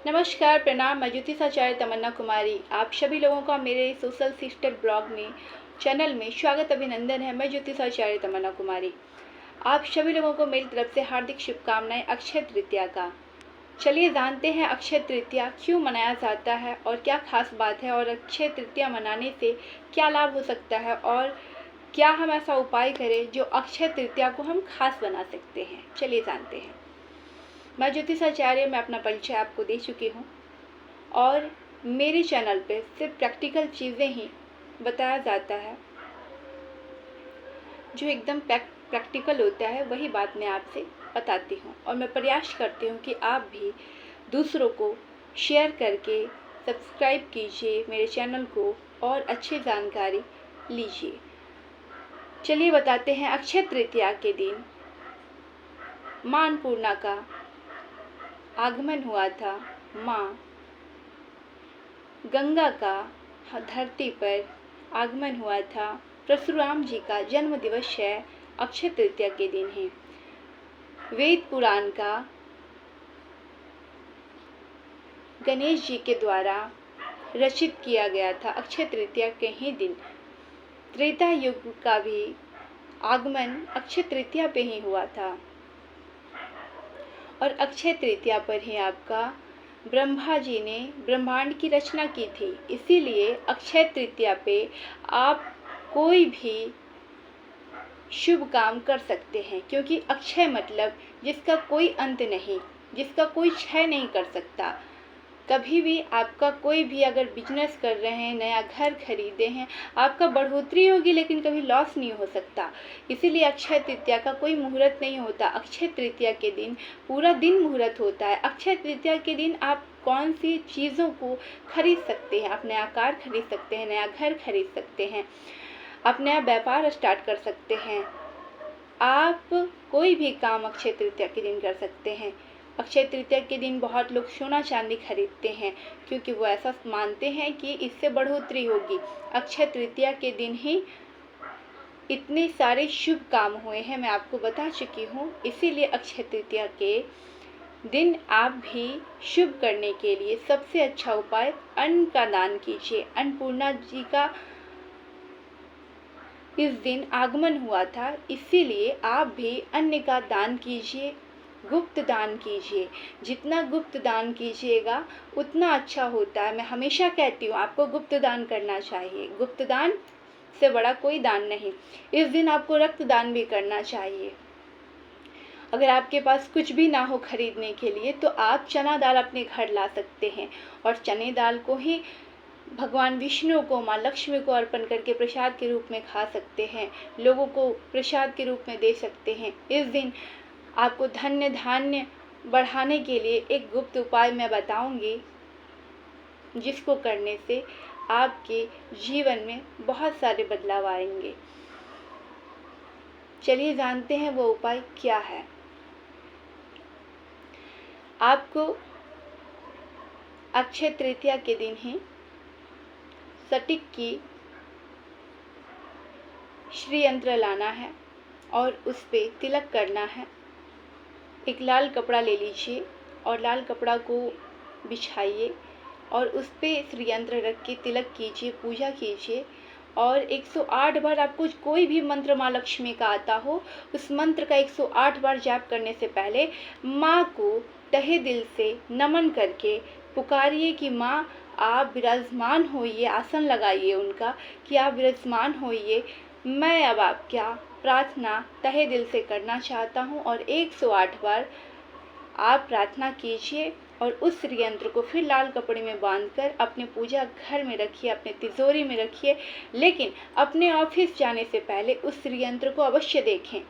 नमस्कार, प्रणाम। मैं ज्योतिषाचार्य तमन्ना कुमारी। आप सभी लोगों का मेरे सोशल सिस्टर ब्लॉग में चैनल में स्वागत अभिनंदन है। मैं ज्योतिषाचार्य तमन्ना कुमारी। आप सभी लोगों को मेरी तरफ से हार्दिक शुभकामनाएं अक्षय तृतीया का। चलिए जानते हैं अक्षय तृतीया क्यों मनाया जाता है और क्या खास बात है, और अक्षय तृतीया मनाने से क्या लाभ हो सकता है, और क्या हम ऐसा उपाय करें जो अक्षय तृतीया को हम खास बना सकते हैं। चलिए जानते हैं। मैं ज्योतिषाचार्य मैं अपना परिचय आपको दे चुकी हूँ और मेरे चैनल पे सिर्फ प्रैक्टिकल चीज़ें ही बताया जाता है। जो एकदम प्रैक्टिकल होता है वही बात मैं आपसे बताती हूँ, और मैं प्रयास करती हूँ कि आप भी दूसरों को शेयर करके सब्सक्राइब कीजिए मेरे चैनल को और अच्छी जानकारी लीजिए। चलिए बताते हैं। अक्षय तृतीया के दिन माँ अन्नपूर्णा का आगमन हुआ था। माँ गंगा का धरती पर आगमन हुआ था। परशुराम जी का जन्म दिवस है, अक्षय तृतीया के दिन है। वेद पुराण का गणेश जी के द्वारा रचित किया गया था अक्षय तृतीया के ही दिन। त्रेता युग का भी आगमन अक्षय तृतीया पे ही हुआ था, और अक्षय तृतीया पर ही आपका ब्रह्मा जी ने ब्रह्मांड की रचना की थी। इसीलिए अक्षय तृतीया पे आप कोई भी शुभ काम कर सकते हैं, क्योंकि अक्षय मतलब जिसका कोई अंत नहीं, जिसका कोई क्षय नहीं कर सकता। कभी भी आपका कोई भी अगर बिजनेस कर रहे हैं, नया घर खरीदे हैं, आपका बढ़ोतरी होगी लेकिन कभी लॉस नहीं हो सकता। इसीलिए अक्षय तृतीया का कोई मुहूर्त नहीं होता। अक्षय तृतीया के दिन पूरा दिन मुहूर्त होता है। अक्षय तृतीया के दिन आप कौन सी चीज़ों को खरीद सकते हैं। आप नया कार खरीद सकते हैं, नया घर खरीद सकते हैं, आप नया व्यापार स्टार्ट कर सकते हैं। आप कोई भी काम अक्षय तृतीया के दिन कर सकते हैं। अक्षय तृतीया के दिन बहुत लोग सोना चांदी खरीदते हैं, क्योंकि वो ऐसा मानते हैं कि इससे बढ़ोतरी होगी। अक्षय तृतीया के दिन ही इतने सारे शुभ काम हुए हैं, मैं आपको बता चुकी हूँ। इसीलिए अक्षय तृतीया के दिन आप भी शुभ करने के लिए सबसे अच्छा उपाय अन्न का दान कीजिए। अन्नपूर्णा जी का इस दिन आगमन हुआ था, इसीलिए आप भी अन्न का दान कीजिए, गुप्त दान कीजिए। जितना गुप्त दान कीजिएगा उतना अच्छा होता है। मैं हमेशा कहती हूँ आपको गुप्त दान करना चाहिए। गुप्त दान से बड़ा कोई दान नहीं। इस दिन आपको रक्त दान भी करना चाहिए। अगर आपके पास कुछ भी ना हो खरीदने के लिए तो आप चना दाल अपने घर ला सकते हैं, और चने दाल को ही भगवान विष्णु को, माँ लक्ष्मी को अर्पण करके प्रसाद के रूप में खा सकते हैं, लोगों को प्रसाद के रूप में दे सकते हैं। इस दिन आपको धन्य धान्य बढ़ाने के लिए एक गुप्त उपाय मैं बताऊंगी, जिसको करने से आपके जीवन में बहुत सारे बदलाव आएंगे। चलिए जानते हैं वो उपाय क्या है। आपको अक्षय तृतीया के दिन ही सटीक की श्री यंत्र लाना है और उस पे तिलक करना है। एक लाल कपड़ा ले लीजिए और लाल कपड़ा को बिछाइए और उस पे श्री यंत्र रख के तिलक कीजिए, पूजा कीजिए। और 108 बार आपको कोई भी मंत्र माँ लक्ष्मी का आता हो, उस मंत्र का 108 बार जाप करने से पहले माँ को तहे दिल से नमन करके पुकारिए कि माँ आप विराजमान होइए। आसन लगाइए उनका कि आप विराजमान होइए। मैं अब आपका प्रार्थना तहे दिल से करना चाहता हूँ। और 108 बार आप प्रार्थना कीजिए और उस यंत्र को फिर लाल कपड़े में बांधकर अपने पूजा घर में रखिए, अपने तिजोरी में रखिए। लेकिन अपने ऑफिस जाने से पहले उस यंत्र को अवश्य देखें।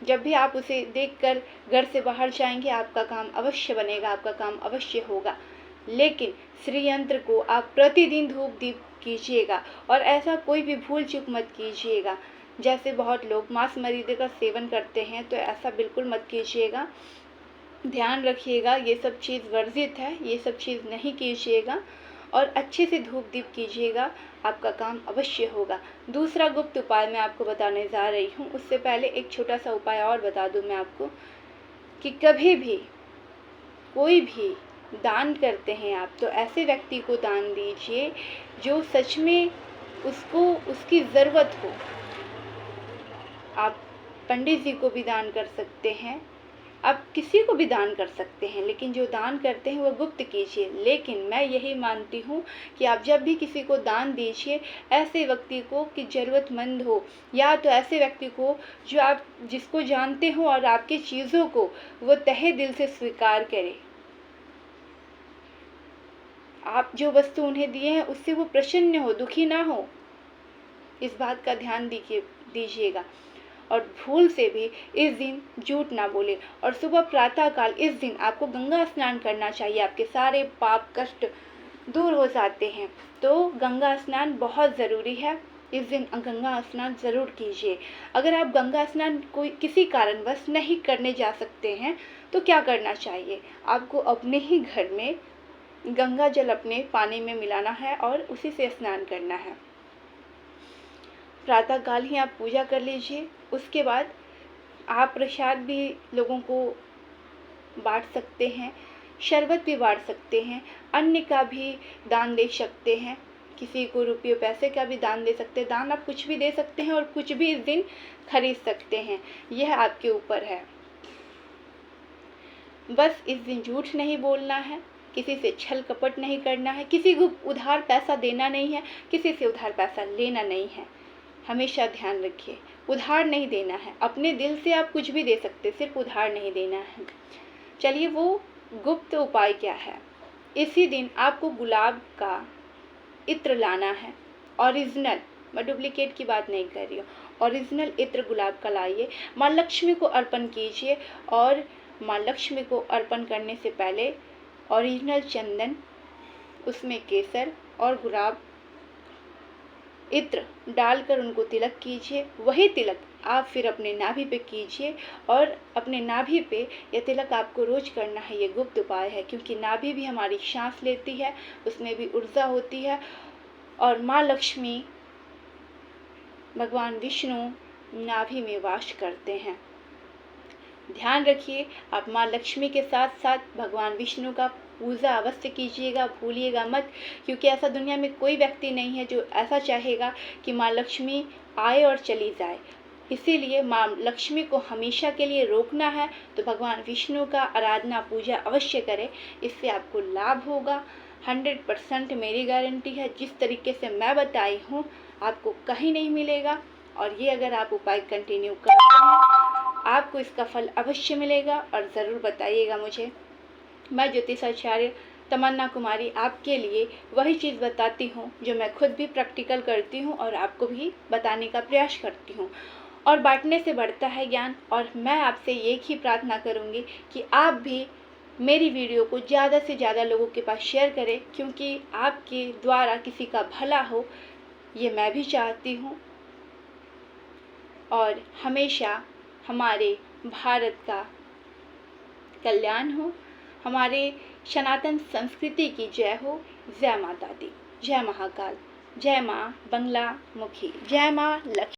जब भी आप उसे देखकर घर से बाहर जाएंगे, आपका काम अवश्य बनेगा, आपका काम अवश्य होगा। लेकिन श्री यंत्र को आप प्रतिदिन धूप दीप कीजिएगा, और ऐसा कोई भी भूल चूक मत कीजिएगा। जैसे बहुत लोग मांस मदिरा का सेवन करते हैं, तो ऐसा बिल्कुल मत कीजिएगा। ध्यान रखिएगा, ये सब चीज़ वर्जित है, ये सब चीज़ नहीं कीजिएगा। और अच्छे से धूप दीप कीजिएगा, आपका काम अवश्य होगा। दूसरा गुप्त उपाय मैं आपको बताने जा रही हूँ। उससे पहले एक छोटा सा उपाय और बता दूँ मैं आपको, कि कभी भी कोई भी दान करते हैं आप, तो ऐसे व्यक्ति को दान दीजिए जो सच में उसको उसकी ज़रूरत हो। आप पंडित जी को भी दान कर सकते हैं, आप किसी को भी दान कर सकते हैं, लेकिन जो दान करते हैं वो गुप्त कीजिए। लेकिन मैं यही मानती हूँ कि आप जब भी किसी को दान दीजिए, ऐसे व्यक्ति को कि ज़रूरतमंद हो, या तो ऐसे व्यक्ति को जो आप जिसको जानते हो और आपकी चीज़ों को वो तहे दिल से स्वीकार करे। आप जो वस्तु उन्हें दिए हैं उससे वो प्रसन्न हो, दुखी ना हो, इस बात का ध्यान दीजिएगा। और भूल से भी इस दिन झूठ ना बोले। और सुबह प्रातःकाल इस दिन आपको गंगा स्नान करना चाहिए, आपके सारे पाप कष्ट दूर हो जाते हैं। तो गंगा स्नान बहुत ज़रूरी है, इस दिन गंगा स्नान ज़रूर कीजिए। अगर आप गंगा स्नान कोई किसी कारणवश नहीं करने जा सकते हैं तो क्या करना चाहिए, आपको अपने ही घर में गंगा जल अपने पानी में मिलाना है और उसी से स्नान करना है। प्रातःकाल ही आप पूजा कर लीजिए। उसके बाद आप प्रसाद भी लोगों को बांट सकते हैं, शरबत भी बांट सकते हैं, अन्न का भी दान दे सकते हैं, किसी को रुपये पैसे का भी दान दे सकते हैं। दान आप कुछ भी दे सकते हैं और कुछ भी इस दिन खरीद सकते हैं, यह आपके ऊपर है। बस इस दिन झूठ नहीं बोलना है, किसी से छल कपट नहीं करना है, किसी को उधार पैसा देना नहीं है, किसी से उधार पैसा लेना नहीं है। हमेशा ध्यान रखिए, उधार नहीं देना है। अपने दिल से आप कुछ भी दे सकते, सिर्फ उधार नहीं देना है। चलिए वो गुप्त उपाय क्या है। इसी दिन आपको गुलाब का इत्र लाना है, ओरिजिनल, मैं डुप्लीकेट की बात नहीं कर रही हूँ। ओरिजिनल इत्र गुलाब का लाइए, माँ लक्ष्मी को अर्पण कीजिए। और माँ लक्ष्मी को अर्पण करने से पहले ओरिजिनल चंदन, उसमें केसर और गुलाब इत्र डालकर उनको तिलक कीजिए। वही तिलक आप फिर अपने नाभि पे कीजिए, और अपने नाभि पे यह तिलक आपको रोज करना है। ये गुप्त उपाय है, क्योंकि नाभि भी हमारी सांस लेती है, उसमें भी ऊर्जा होती है। और माँ लक्ष्मी, भगवान विष्णु नाभि में वास करते हैं। ध्यान रखिए, आप माँ लक्ष्मी के साथ साथ भगवान विष्णु का पूजा अवश्य कीजिएगा, भूलिएगा मत। क्योंकि ऐसा दुनिया में कोई व्यक्ति नहीं है जो ऐसा चाहेगा कि माँ लक्ष्मी आए और चली जाए। इसीलिए माँ लक्ष्मी को हमेशा के लिए रोकना है, तो भगवान विष्णु का आराधना पूजा अवश्य करें, इससे आपको लाभ होगा। 100% मेरी गारंटी है। जिस तरीके से मैं बताई हूँ आपको कहीं नहीं मिलेगा। और ये अगर आप उपाय कंटिन्यू करते हैं, आपको इसका फल अवश्य मिलेगा। और ज़रूर बताइएगा मुझे। मैं ज्योतिषाचार्य तमन्ना कुमारी आपके लिए वही चीज़ बताती हूँ जो मैं खुद भी प्रैक्टिकल करती हूँ और आपको भी बताने का प्रयास करती हूँ। और बांटने से बढ़ता है ज्ञान। और मैं आपसे एक ही प्रार्थना करूँगी कि आप भी मेरी वीडियो को ज़्यादा से ज़्यादा लोगों के पास शेयर करें, क्योंकि आपके द्वारा किसी का भला हो, ये मैं भी चाहती हूँ। और हमेशा हमारे भारत का कल्याण हो, हमारे सनातन संस्कृति की जय हो। जय माता दी, जय महाकाल, जय माँ बंगला मुखी, जय माँ लक्ष्मी।